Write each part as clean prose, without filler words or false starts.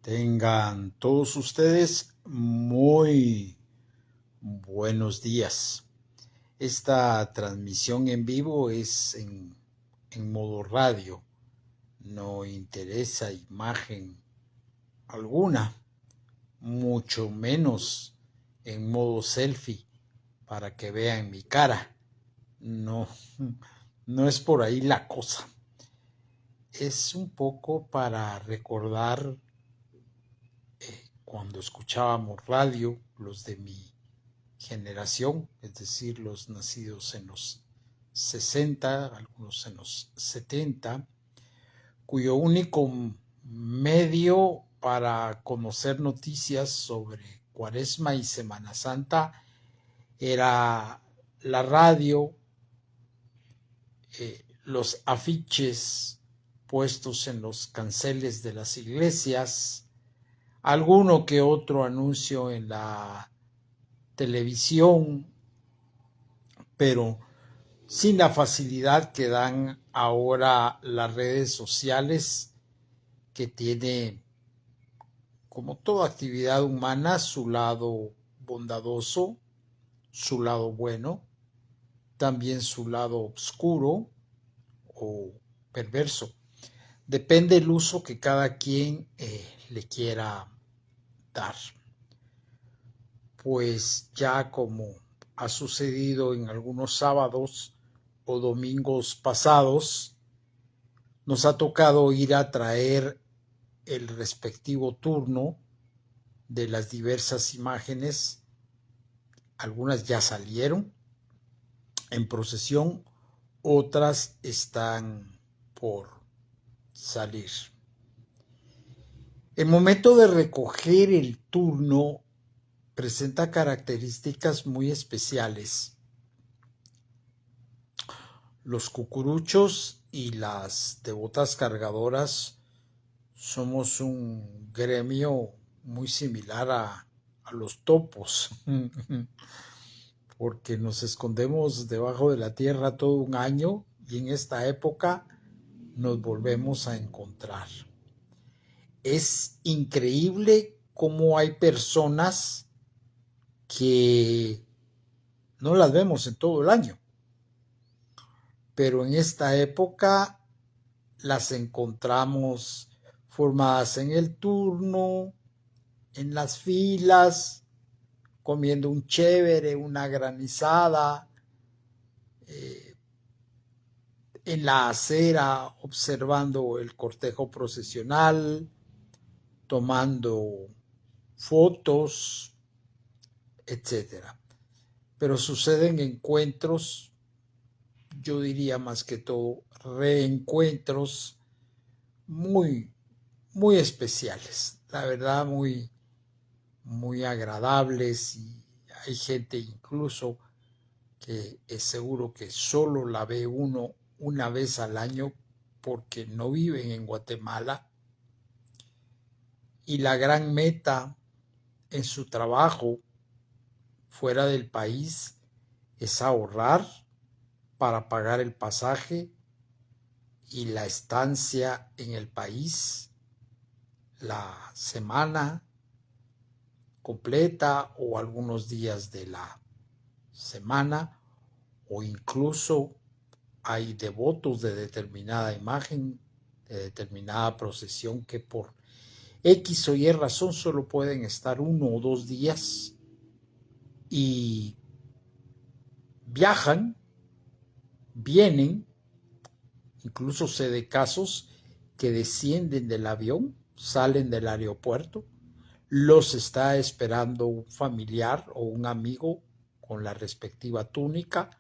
Tengan todos ustedes muy buenos días. Esta transmisión en vivo es en modo radio. No interesa imagen alguna, mucho menos en modo selfie para que vean mi cara. No, no es por ahí la cosa. Es un poco para recordar cuando escuchábamos radio, los de mi generación, es decir, los nacidos en los 60, algunos en los 70, cuyo único medio para conocer noticias sobre Cuaresma y Semana Santa era la radio, los afiches puestos en los canceles de las iglesias, alguno que otro anuncio en la televisión, pero sin la facilidad que dan ahora las redes sociales, que tiene, como toda actividad humana, su lado bondadoso, su lado bueno, también su lado oscuro o perverso. Depende del uso que cada quien le quiera dar. Pues ya como ha sucedido en algunos sábados o domingos pasados, nos ha tocado ir a traer el respectivo turno de las diversas imágenes. Algunas ya salieron en procesión, otras están por salir. El momento de recoger el turno presenta características muy especiales. Los cucuruchos y las devotas cargadoras somos un gremio muy similar a los topos, porque nos escondemos debajo de la tierra todo un año y en esta época nos volvemos a encontrar. Es increíble cómo hay personas que no las vemos en todo el año, pero en esta época las encontramos formadas en el turno, en las filas, comiendo un chévere, una granizada, en la acera observando el cortejo procesional, tomando fotos, etcétera. Pero suceden encuentros, yo diría más que todo reencuentros muy especiales, la verdad muy agradables, y hay gente incluso que es seguro que solo la ve uno una vez al año porque no viven en Guatemala, y la gran meta en su trabajo fuera del país es ahorrar para pagar el pasaje y la estancia en el país, la semana completa o algunos días de la semana, o incluso hay devotos de determinada imagen, de determinada procesión, que por X o Y razón solo pueden estar 1 o 2 días y viajan, vienen. Incluso sé de casos que descienden del avión, salen del aeropuerto, los está esperando un familiar o un amigo con la respectiva túnica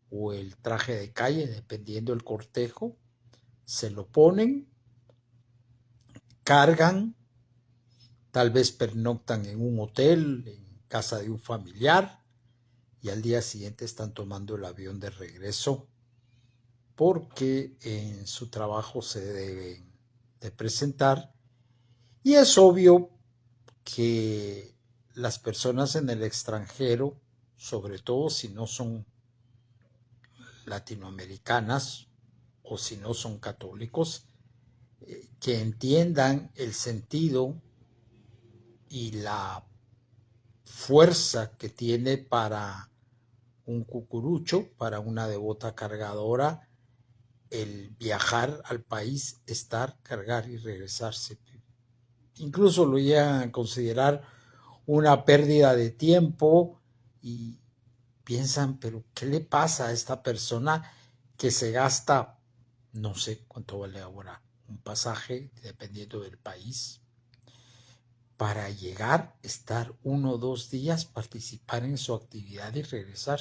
o el traje de calle, dependiendo del cortejo, se lo ponen, cargan, tal vez pernoctan en un hotel, en casa de un familiar, y al día siguiente están tomando el avión de regreso, porque en su trabajo se deben de presentar. Y es obvio que las personas en el extranjero, sobre todo si no son latinoamericanas o si no son católicos, que entiendan el sentido y la fuerza que tiene para un cucurucho, para una devota cargadora, el viajar al país, estar, cargar y regresarse. Incluso lo llegan a considerar una pérdida de tiempo y piensan, pero ¿qué le pasa a esta persona que se gasta, no sé cuánto vale ahora un pasaje, dependiendo del país, para llegar, estar 1 o 2 días, participar en su actividad y regresar?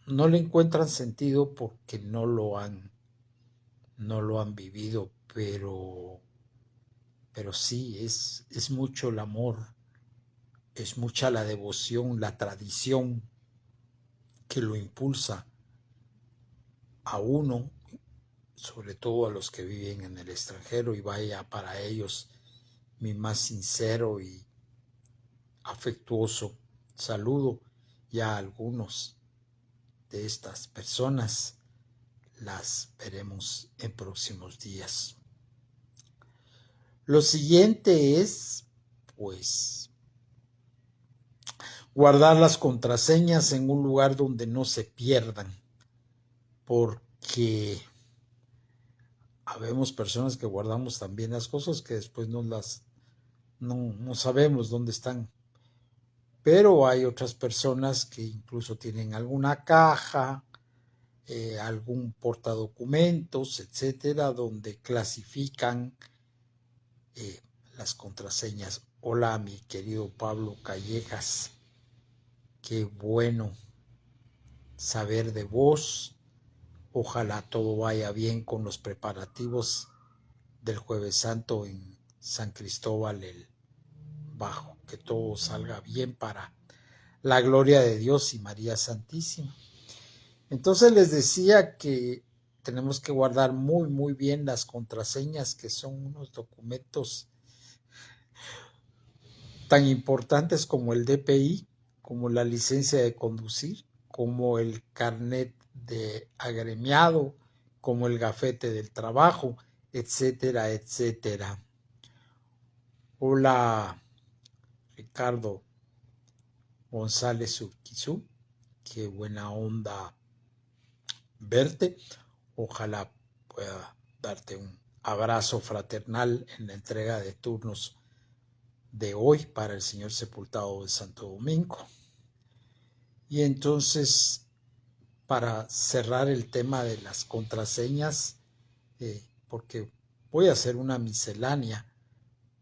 No le encuentran sentido porque no lo han vivido, pero sí, es mucho el amor, es mucha la devoción, la tradición que lo impulsa a uno, sobre todo a los que viven en el extranjero, y vaya para ellos mi más sincero y afectuoso saludo. Ya algunos de estas personas las veremos en próximos días. Lo siguiente es, pues, guardar las contraseñas en un lugar donde no se pierdan, porque habemos personas que guardamos también las cosas que después no sabemos dónde están. Pero hay otras personas que incluso tienen alguna caja, algún portadocumentos, etcétera, donde clasifican las contraseñas. Hola, mi querido Pablo Callejas, qué bueno saber de vos. Ojalá todo vaya bien con los preparativos del Jueves Santo en San Cristóbal el Bajo. Que todo salga bien para la gloria de Dios y María Santísima. Entonces les decía que tenemos que guardar muy, muy bien las contraseñas, que son unos documentos tan importantes como el DPI, como la licencia de conducir, como el carnet de agremiado, como el gafete del trabajo, etcétera, etcétera. Hola, Ricardo González Urquizú, qué buena onda verte. Ojalá pueda darte un abrazo fraternal en la entrega de turnos de hoy para el Señor Sepultado de Santo Domingo. Y entonces, para cerrar el tema de las contraseñas, porque voy a hacer una miscelánea,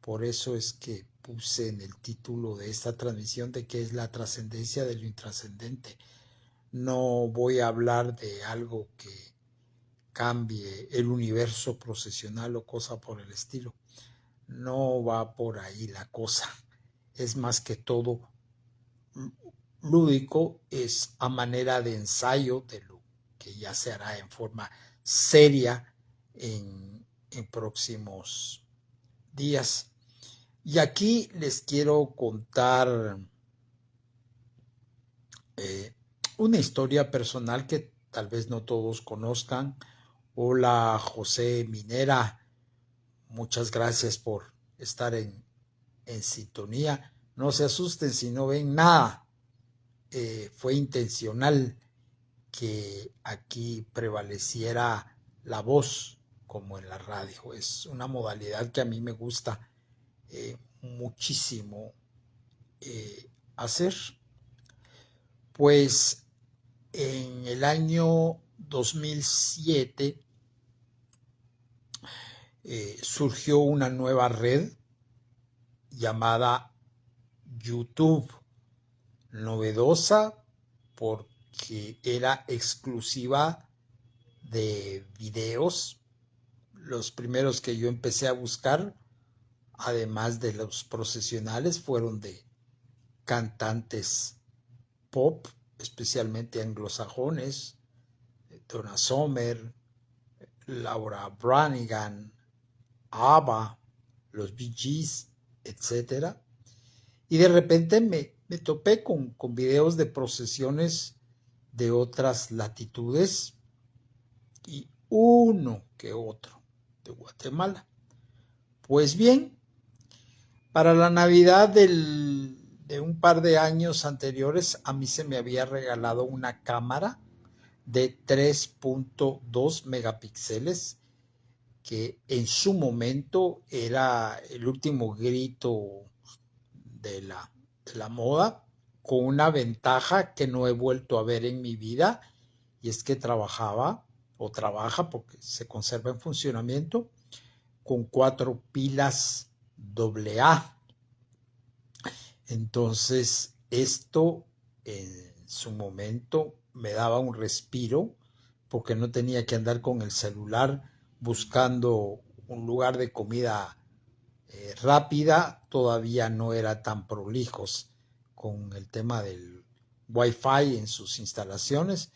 por eso es que puse en el título de esta transmisión de qué es la trascendencia de lo intrascendente. No voy a hablar de algo que cambie el universo procesional o cosa por el estilo. No va por ahí la cosa. Es más que todo lúdico, es a manera de ensayo de lo que ya se hará en forma seria en próximos días. Y aquí les quiero contar una historia personal que tal vez no todos conozcan. Hola, José Minera, muchas gracias por estar en sintonía. No se asusten si no ven nada. Fue intencional que aquí prevaleciera la voz como en la radio. Es una modalidad que a mí me gusta muchísimo hacer. Pues en el año 2007 surgió una nueva red llamada YouTube, novedosa porque era exclusiva de videos. Los primeros que yo empecé a buscar, además de los procesionales, fueron de cantantes pop, especialmente anglosajones, Donna Summer, Laura Branigan, ABBA, los Bee Gees, etc. Y de repente me topé con videos de procesiones de otras latitudes y uno que otro de Guatemala. Pues bien, Para la Navidad de un par de años anteriores, a mí se me había regalado una cámara de 3.2 megapíxeles, que en su momento era el último grito de la moda, con una ventaja que no he vuelto a ver en mi vida, y es que trabajaba o trabaja, porque se conserva en funcionamiento, con 4 pilas AA. Entonces, esto en su momento me daba un respiro, porque no tenía que andar con el celular buscando un lugar de comida rápida. Todavía no era tan prolijos con el tema del Wi-Fi en sus instalaciones.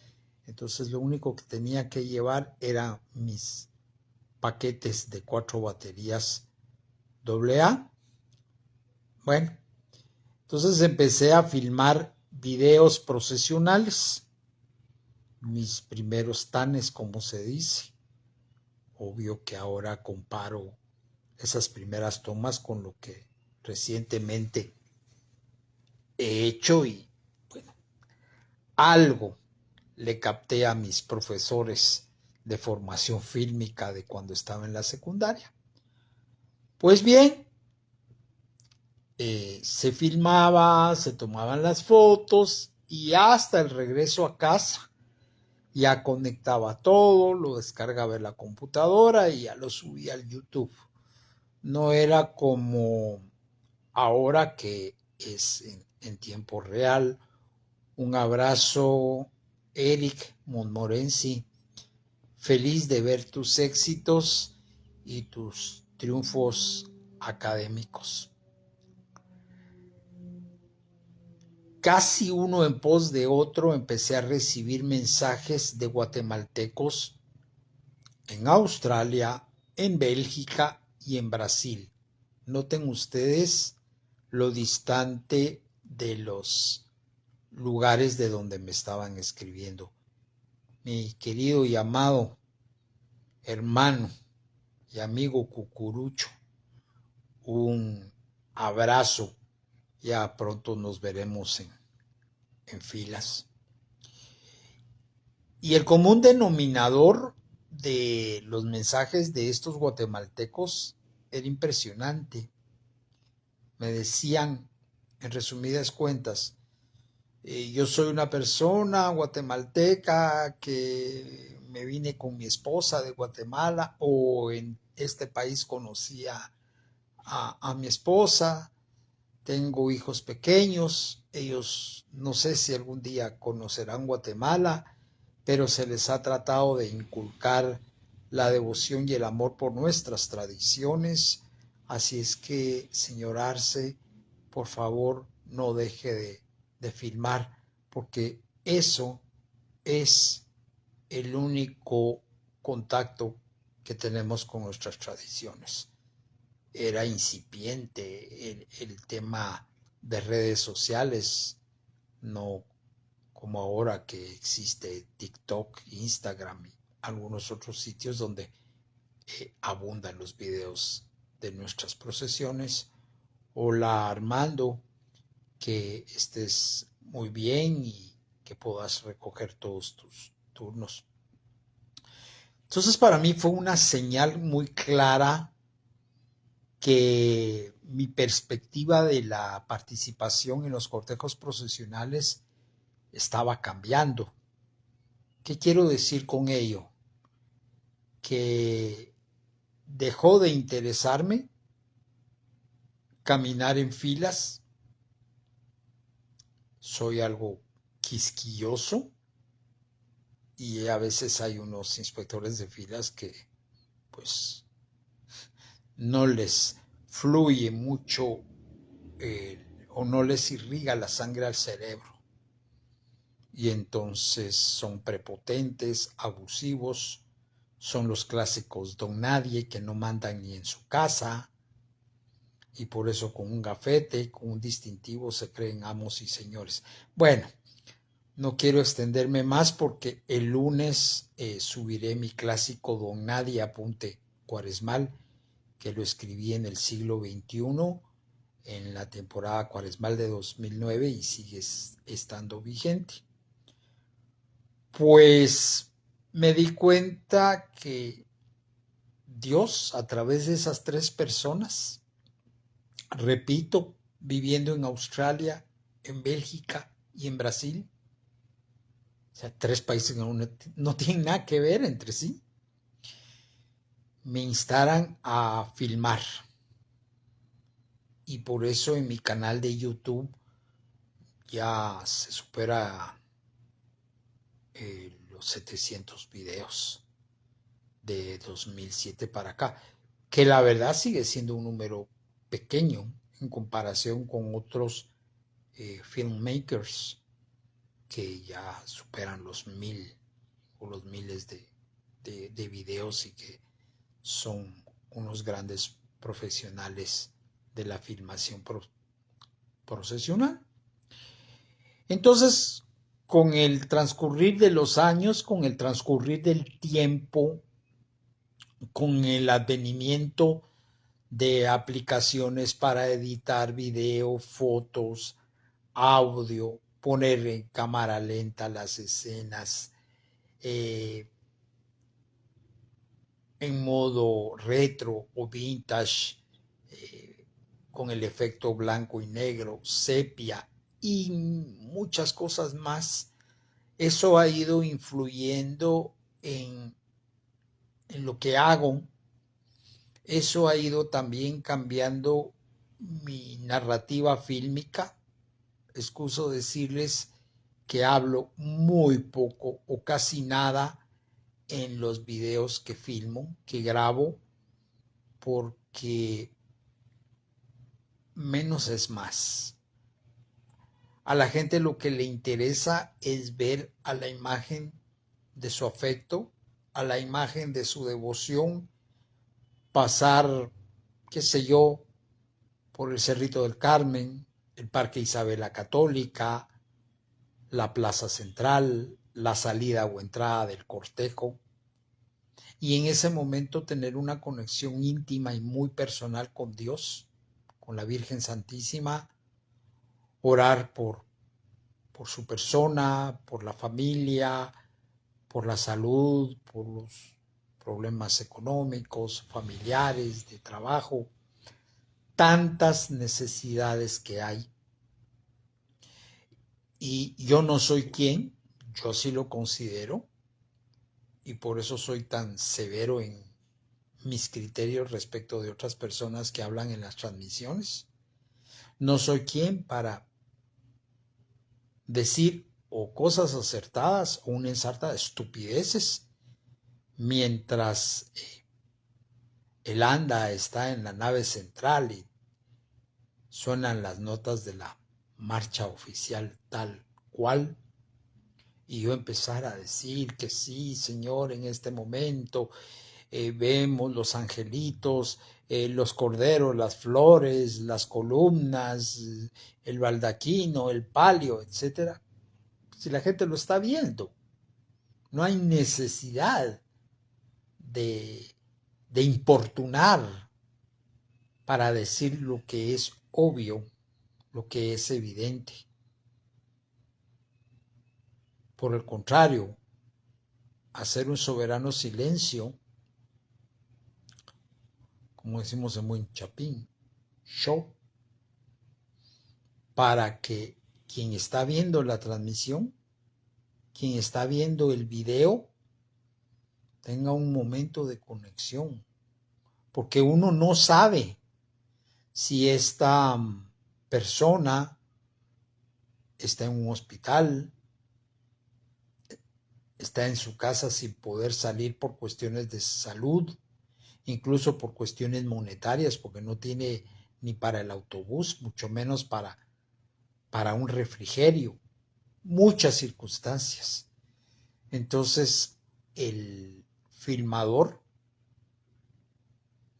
Entonces, lo único que tenía que llevar eran mis paquetes de 4 baterías AA. Bueno, entonces empecé a filmar videos procesionales, mis primeros tanes, como se dice. Obvio que ahora comparo esas primeras tomas con lo que recientemente he hecho, y bueno, algo le capté a mis profesores de formación fílmica de cuando estaba en la secundaria. Pues bien, se filmaba, se tomaban las fotos, y hasta el regreso a casa ya conectaba todo, lo descargaba en la computadora y ya lo subía al YouTube. No era como ahora, que es en tiempo real. Un abrazo, Eric Montmorency. Feliz de ver tus éxitos y tus triunfos académicos. Casi uno en pos de otro empecé a recibir mensajes de guatemaltecos en Australia, en Bélgica y en Brasil. Noten ustedes lo distante de los lugares de donde me estaban escribiendo. Mi querido y amado hermano y amigo Cucurucho, un abrazo. Ya pronto nos veremos en filas. Y el común denominador de los mensajes de estos guatemaltecos era impresionante. Me decían, en resumidas cuentas, yo soy una persona guatemalteca que me vine con mi esposa de Guatemala, o en este país conocí a mi esposa, tengo hijos pequeños, ellos no sé si algún día conocerán Guatemala, pero se les ha tratado de inculcar la devoción y el amor por nuestras tradiciones. Así es que, señor Arce, por favor, no deje de filmar, porque eso es el único contacto que tenemos con nuestras tradiciones. Era incipiente el tema de redes sociales, no como ahora que existe TikTok, Instagram y algunos otros sitios donde abundan los videos de nuestras procesiones. Hola Armando, que estés muy bien y que puedas recoger todos tus turnos. Entonces, para mí fue una señal muy clara que mi perspectiva de la participación en los cortejos procesionales estaba cambiando. ¿Qué quiero decir con ello? Que dejó de interesarme caminar en filas. Soy algo quisquilloso, y a veces hay unos inspectores de filas que pues no les fluye mucho o no les irriga la sangre al cerebro, y entonces son prepotentes, abusivos, son los clásicos don nadie que no mandan ni en su casa, y por eso con un gafete, con un distintivo, se creen amos y señores. Bueno, no quiero extenderme más, porque el lunes subiré mi clásico don nadie apunte cuaresmal, que lo escribí en el siglo XXI, en la temporada cuaresmal de 2009 y sigue estando vigente. Pues me di cuenta que Dios, a través de esas 3 personas, repito, viviendo en Australia, en Bélgica y en Brasil, o sea, 3 países que no tienen nada que ver entre sí, me instaran a filmar. Y por eso en mi canal de YouTube ya se supera los 700 videos de 2007 para acá, que la verdad sigue siendo un número pequeño en comparación con otros filmmakers que ya superan los 1000 o los miles de videos y que son unos grandes profesionales de la filmación profesional. Entonces, con el transcurrir de los años, con el transcurrir del tiempo, con el advenimiento de aplicaciones para editar video, fotos, audio, poner en cámara lenta las escenas, en modo retro o vintage, con el efecto blanco y negro, sepia y muchas cosas más. Eso ha ido influyendo en lo que hago. Eso ha ido también cambiando mi narrativa fílmica. Excuso decirles que hablo muy poco o casi nada en los videos que filmo, que grabo, porque menos es más. A la gente lo que le interesa es ver a la imagen de su afecto, a la imagen de su devoción, pasar, qué sé yo, por el Cerrito del Carmen, el Parque Isabel la Católica, la Plaza Central, la salida o entrada del cortejo, y en ese momento tener una conexión íntima y muy personal con Dios, con la Virgen Santísima, orar por su persona, por la familia, por la salud, por los problemas económicos, familiares, de trabajo, tantas necesidades que hay. Y yo no soy quien, yo sí lo considero, y por eso soy tan severo en mis criterios respecto de otras personas que hablan en las transmisiones. No soy quien para decir o cosas acertadas o una ensarta de estupideces mientras el anda está en la nave central y suenan las notas de la marcha oficial tal cual, y yo empezar a decir que sí, Señor, en este momento vemos los angelitos, los corderos, las flores, las columnas, el baldaquino, el palio, etcétera. Si la gente lo está viendo, no hay necesidad de importunar para decir lo que es obvio, lo que es evidente. Por el contrario, hacer un soberano silencio, como decimos en buen chapín, show, para que quien está viendo la transmisión, quien está viendo el video, tenga un momento de conexión, porque uno no sabe si esta persona está en un hospital, está en su casa sin poder salir por cuestiones de salud, incluso por cuestiones monetarias, porque no tiene ni para el autobús, mucho menos para un refrigerio, muchas circunstancias. Entonces, el filmador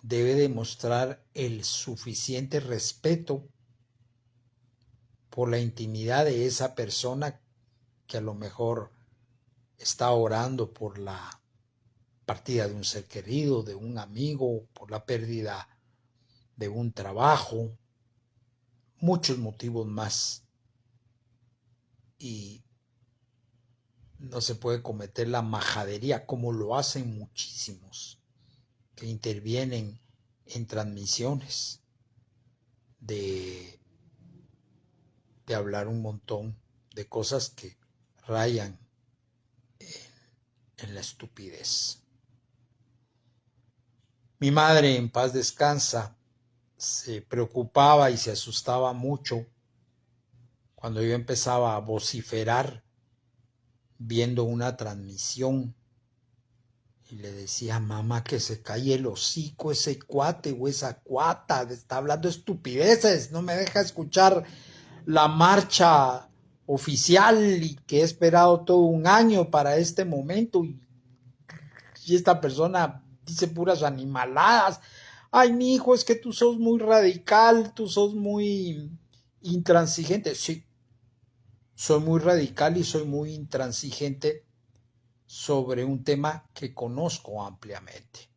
debe demostrar el suficiente respeto por la intimidad de esa persona que a lo mejor está orando por la partida de un ser querido, de un amigo, por la pérdida de un trabajo, muchos motivos más. Y no se puede cometer la majadería como lo hacen muchísimos que intervienen en transmisiones de hablar un montón de cosas que rayan en la estupidez. Mi madre, en paz descansa, se preocupaba y se asustaba mucho cuando yo empezaba a vociferar viendo una transmisión y le decía: mamá, que se calle el hocico ese cuate o esa cuata, está hablando estupideces, no me deja escuchar la marcha oficial y que he esperado todo un año para este momento y esta persona dice puras animaladas. Ay, mi hijo, es que tú sos muy radical, tú sos muy intransigente. Sí, soy muy radical y soy muy intransigente sobre un tema que conozco ampliamente.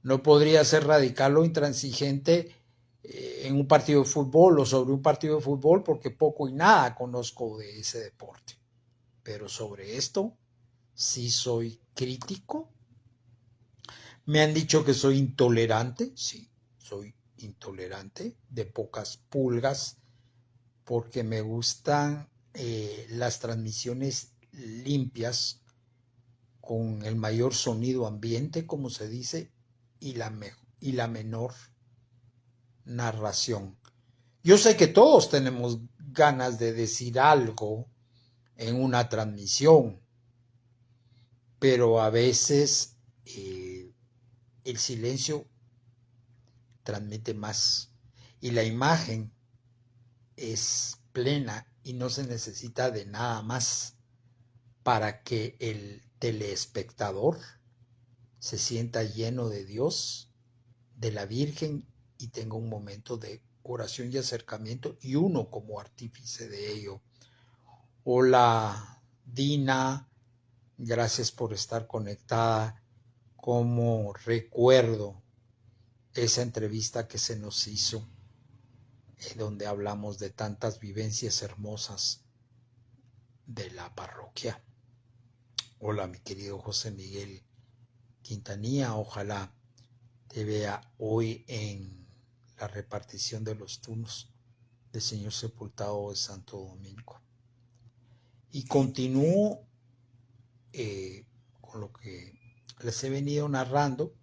No podría ser radical o intransigente en un partido de fútbol o sobre un partido de fútbol porque poco y nada conozco de ese deporte. Pero sobre esto sí soy crítico. Me han dicho que soy intolerante. Sí, soy intolerante, de pocas pulgas, porque me gustan las transmisiones limpias, con el mayor sonido ambiente, como se dice, y la menor narración. Yo sé que todos tenemos ganas de decir algo en una transmisión, pero a veces el silencio transmite más y la imagen es plena y no se necesita de nada más para que el telespectador se sienta lleno de Dios, de la Virgen, y tenga un momento de oración y acercamiento y uno como artífice de ello. Hola Dina, gracias por estar conectada. Como recuerdo esa entrevista que se nos hizo, donde hablamos de tantas vivencias hermosas de la parroquia. Hola mi querido José Miguel Quintanilla, ojalá te vea hoy en la repartición de los turnos del Señor Sepultado de Santo Domingo. Y continúo con lo que les he venido narrando.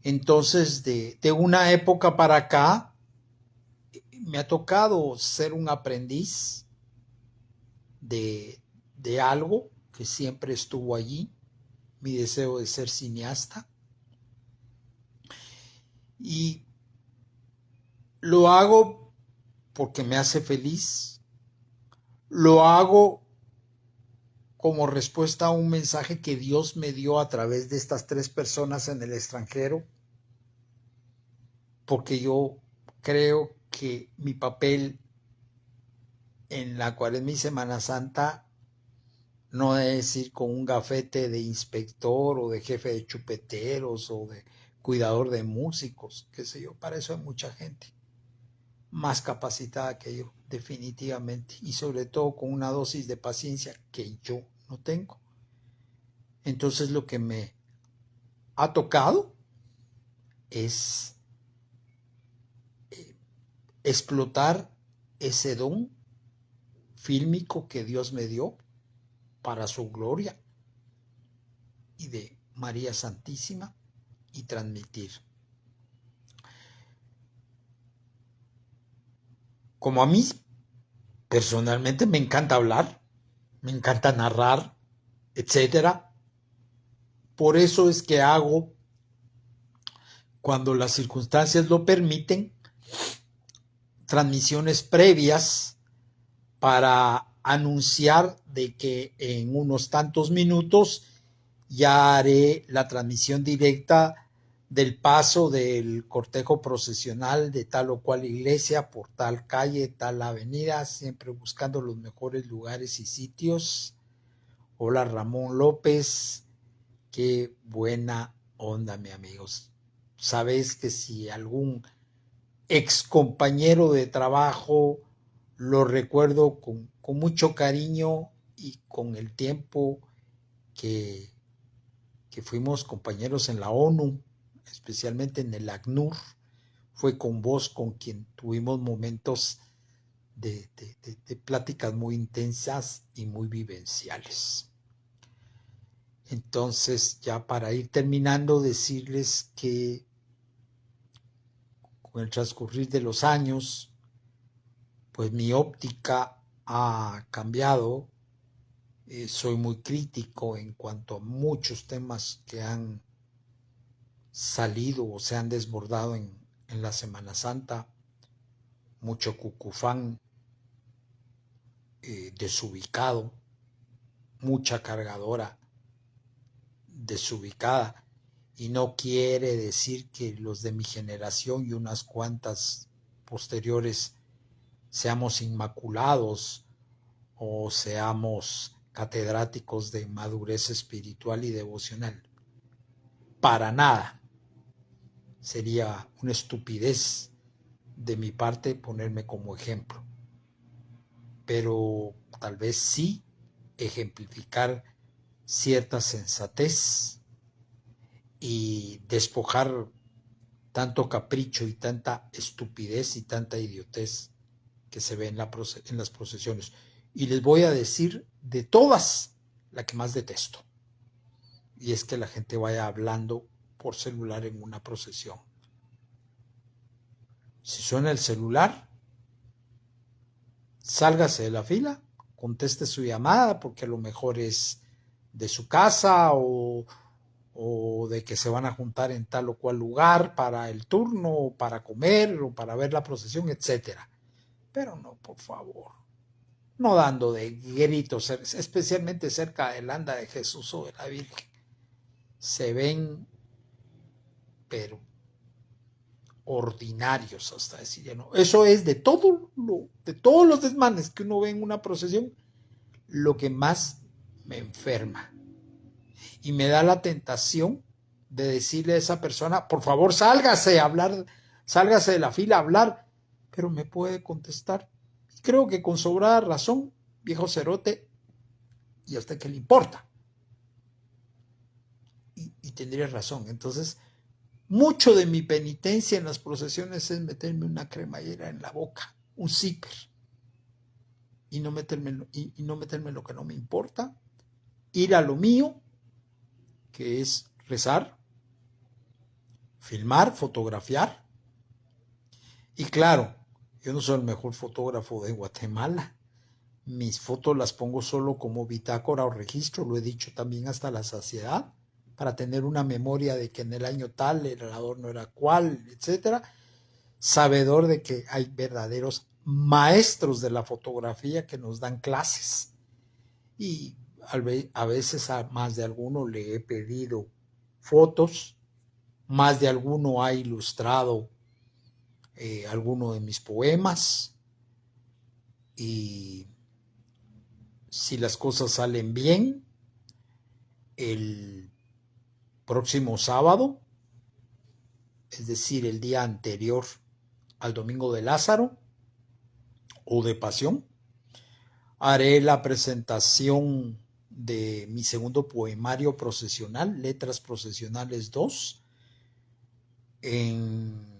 Entonces, de una época para acá, me ha tocado ser un aprendiz de algo que siempre estuvo allí, mi deseo de ser cineasta. Y lo hago porque me hace feliz. Lo hago como respuesta a un mensaje que Dios me dio a través de estas 3 personas en el extranjero, porque yo creo que mi papel en la Cuaresma y Semana Santa no es ir con un gafete de inspector o de jefe de chupeteros o de cuidador de músicos, qué sé yo. Para eso hay mucha gente más capacitada que yo, definitivamente, y sobre todo con una dosis de paciencia que yo no tengo. Entonces lo que me ha tocado es explotar ese don fílmico que Dios me dio para su gloria y de María Santísima y transmitir. Como a mí personalmente me encanta hablar, me encanta narrar, etcétera. Por eso es que hago, cuando las circunstancias lo permiten, transmisiones previas para anunciar de que en unos tantos minutos ya haré la transmisión directa del paso del cortejo procesional de tal o cual iglesia por tal calle, tal avenida, siempre buscando los mejores lugares y sitios. Hola Ramón López, qué buena onda, mi amigos. Sabéis que si algún ex compañero de trabajo, lo recuerdo con mucho cariño y con el tiempo que fuimos compañeros en la ONU, especialmente en el ACNUR, fue con vos con quien tuvimos momentos de pláticas muy intensas y muy vivenciales. Entonces, ya para ir terminando, decirles que con el transcurrir de los años, pues mi óptica ha cambiado. Soy muy crítico en cuanto a muchos temas que han salido o se han desbordado en la Semana Santa. Mucho cucufán desubicado, mucha cargadora desubicada. Y no quiere decir que los de mi generación y unas cuantas posteriores seamos inmaculados o seamos catedráticos de madurez espiritual y devocional. Para nada. Sería una estupidez de mi parte ponerme como ejemplo. Pero tal vez sí ejemplificar cierta sensatez y despojar tanto capricho y tanta estupidez y tanta idiotez que se ve en las procesiones. Y les voy a decir de todas la que más detesto. Y es que la gente vaya hablando por celular en una procesión. Si suena el celular, sálgase de la fila, conteste su llamada porque a lo mejor es de su casa o de que se van a juntar en tal o cual lugar para el turno, o para comer, o para ver la procesión, etc. Pero no, por favor, no dando de gritos, especialmente cerca del anda de Jesús o de la Virgen. Se ven, pero ordinarios hasta decir ya no. Eso es de todos los desmanes que uno ve en una procesión, lo que más me enferma. Y me da la tentación de decirle a esa persona, por favor, sálgase a hablar, sálgase de la fila a hablar, pero me puede contestar. Creo que con sobrada razón, viejo cerote, ¿y a usted qué le importa? Y tendría razón. Entonces, mucho de mi penitencia en las procesiones es meterme una cremallera en la boca, un zipper, y no meterme en lo que no me importa, ir a lo mío, que es rezar, filmar, fotografiar. Y claro, yo no soy el mejor fotógrafo de Guatemala. Mis fotos las pongo solo como bitácora o registro, lo he dicho también hasta la saciedad, para tener una memoria de que en el año tal el adorno era cual, etc. Sabedor de que hay verdaderos maestros de la fotografía que nos dan clases. Y a veces a más de alguno le he pedido fotos, más de alguno ha ilustrado alguno de mis poemas, y si las cosas salen bien, el próximo sábado, es decir, el día anterior al Domingo de Lázaro o de Pasión, haré la presentación de mi segundo poemario procesional, Letras Procesionales 2, en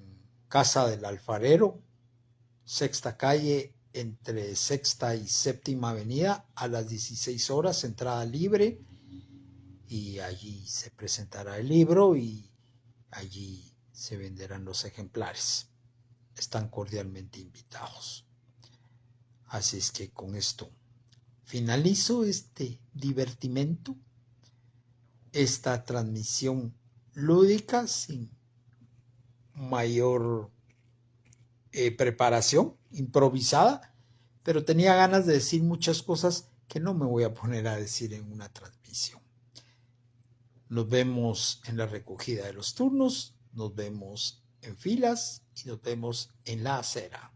Casa del Alfarero, Sexta Calle, entre Sexta y Séptima Avenida, a las 16 horas, entrada libre, y allí se presentará el libro y allí se venderán los ejemplares. Están cordialmente invitados. Así es que con esto finalizo este divertimento, esta transmisión lúdica sin mayor preparación, improvisada, pero tenía ganas de decir muchas cosas que no me voy a poner a decir en una transmisión. Nos vemos en la recogida de los turnos, nos vemos en filas y nos vemos en la acera.